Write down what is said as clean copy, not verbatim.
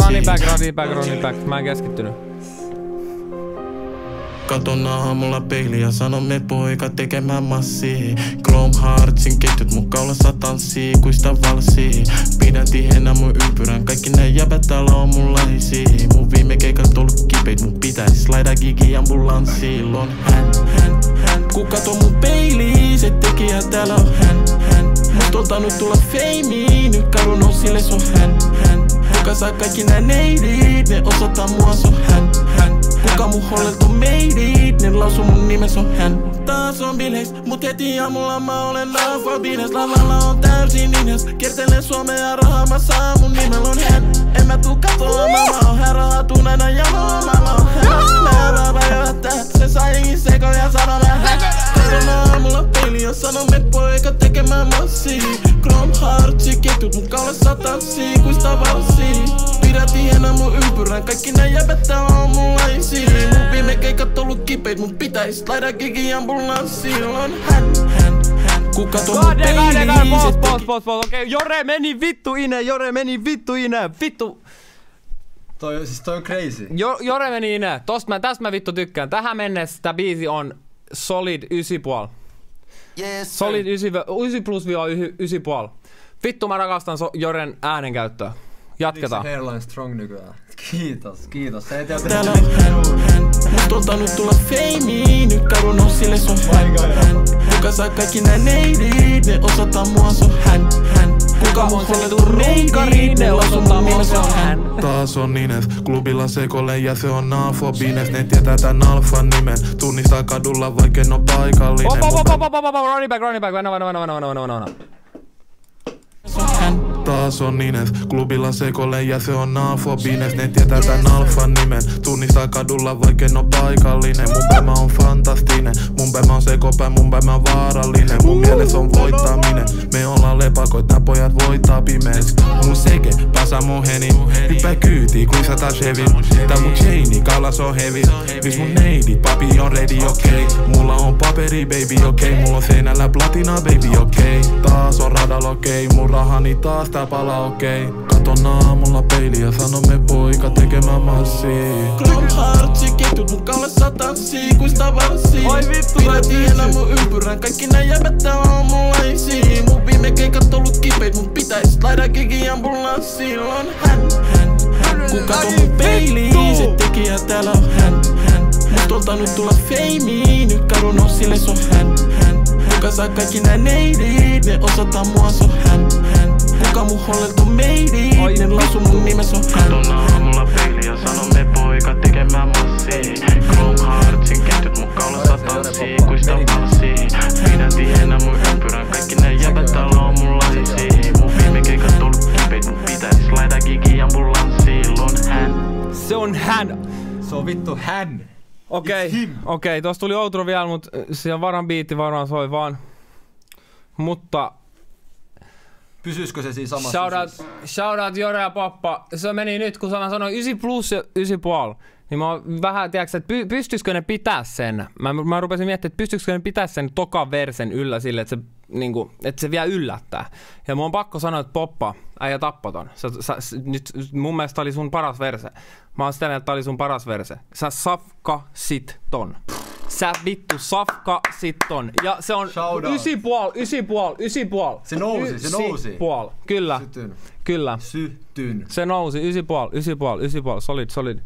running back. Mä en keskittynyt. Katon aamulla peiliä, sano me poika tekemään massia. Chrome Heartsin ketjut mun kaulassa tanssii, kuista valsii. Pidän tiheänä mun ympyrän, kaikki nää jäbät täällä on mun lähisiä. Mun viime keikat ollut kipeit, mun pitäis laida gigi ambulanssiin. On hän. Ku kato mun peiliin, se tekijä täällä on hän. Mut on tainnut tulla feimiin, nyt kadun on sille se on hän. Kuka saa kaikki nää neidit, ne osoittaa mua se on hän. Kuka mun hollelt on meidit, ne lausuu mun nimes on hän. Taas on bileis, mut heti aamulla mä olen lafobines. Lavalla on täysin ninjas, kiertelen Suomea rahaa mä saan, mun nimellä on hän. En mä tuu katoamaan, mä oon hän rahatuneena ja mä oon hän. Mä vaan väjöttää, se saa jengi sekoon ja sano mä hän. Katon aamulla peiliä, sano me poika tekemään massia. Chrome Heartsi ketjut mun kaulassa tanssii, kuista valsii. Pidä tiheänä mun ympyrän, kaikki nää jäbät täällä on mun laisia. Mun viime keikat ollut kipeit, mun pitäis laida gigi ambulanssiin. On hän. Ku kato mun peiliin, Pause. Okei, Jore meni vittu ineen, vittu. Toi on crazy. Jore meni ineen, tästä mä vittu tykkään. Tähän mennessä tää biisi on solid 9,5. Yes, solid 9+-9,5. Vittu mä rakastan Joren äänenkäyttöä. Jatketaan. Se hairline strong nykyään. Kiitos. Se ei tiedä täällä on hän. Mut on tainnut tulla feimiin, nyt kadun on sille se on hän. Kuka saa kaikki nää neidit, ne osoittaa mua se on hän. Kuka mun hollelt on meidit, ne lausuu mun nimes on hän. Taas on Ines, klubilla sekolle ja se on nafobines. Ne tietää tän alfan nimen, tunnistaa kadulla vaikka en oo paikallinen. Running back, no. Taas on Ines, klubilla sekolle ja se on nafobines. Ne tietää tän alfan nimen, tunnistaa kadulla vaikka en oo paikallinen. Mun päivä on fantastinen, mun päivä on sekopää, mun päivä on vaarallinen. Mun mieles on voittaminen, me ollaan lepakoit, nää pojat voittaa pimees. Mun seke, pasa mun heni, hyppää kyytii kuin 100 Chevy. Tää mun chaini, kaulas on heavy, vis mun neidit, papi on ready, okei. Mulla on paperi baby, okei. Mulla on seinällä platina baby, okei. Taas on radalla, okei. Mun rahani taas tää palaa, okei. Katon aamulla peiliä, sano me poika tekemään massia. Chrome Heartsi ketjut mun kaulassa tanssii, kuista valsii. Pidä tiheänä mun ympyrän, kaikki nää jäbät täällä on mun laisia. Mun viime keikat ollut kipeit, mun pitäis laida gigi ambulanssiin. On hän. Ku kato mun peiliin, se tekijä täällä on hän. Mut on tainnut tulla feimiin, nyt kadun on sille se on hän. Kuka saa kaikki nää neidit, ne osoittaa mua se on hän. Kuka mun hollelt on meidit, ne lausuu mun nimes on hän. Katon aamulla peiliä, sano me poika tekemään massia. Chrome Heartsin ketjut mun kaulassa tanssii, kuista valsii. Pidä tiheänä mun ympyrän, kaikki nää jäbät täällä on mun laisia. Mun viime keikat ollut kipeit, mun pitäis laida gigi ambulanssiin. On hän. Se on hän. Se on vittu hän. Okei, tossa tuli outro vielä, mut siellä varan biitti varmaan soi vaan. Mutta pysyisikö se siinä samassa? Shoutout Jore ja Poppa. Se meni nyt, kun mä sanoin 9+ ja 9,5. Niin mä oon vähän, tiiäks, että pystyisikö ne pitää sen? Mä rupesin miettimään, että pystyisikö ne pitää sen toka versen yllä sille, että se, niinku, että se vielä yllättää. Ja mun on pakko sanoa, että Poppa, äijä tappaton. Nyt mun mielestä oli sun paras verse. Mä oon sitä mieltä, että tää oli sun paras verse. Sä safkasit ton. Sä vittu safkasit ton. Ja se on 9,5. Se nousi. 9,5. Kyllä. Sytyn. Kyllä. Sytyn. Se nousi 9,5. Solid.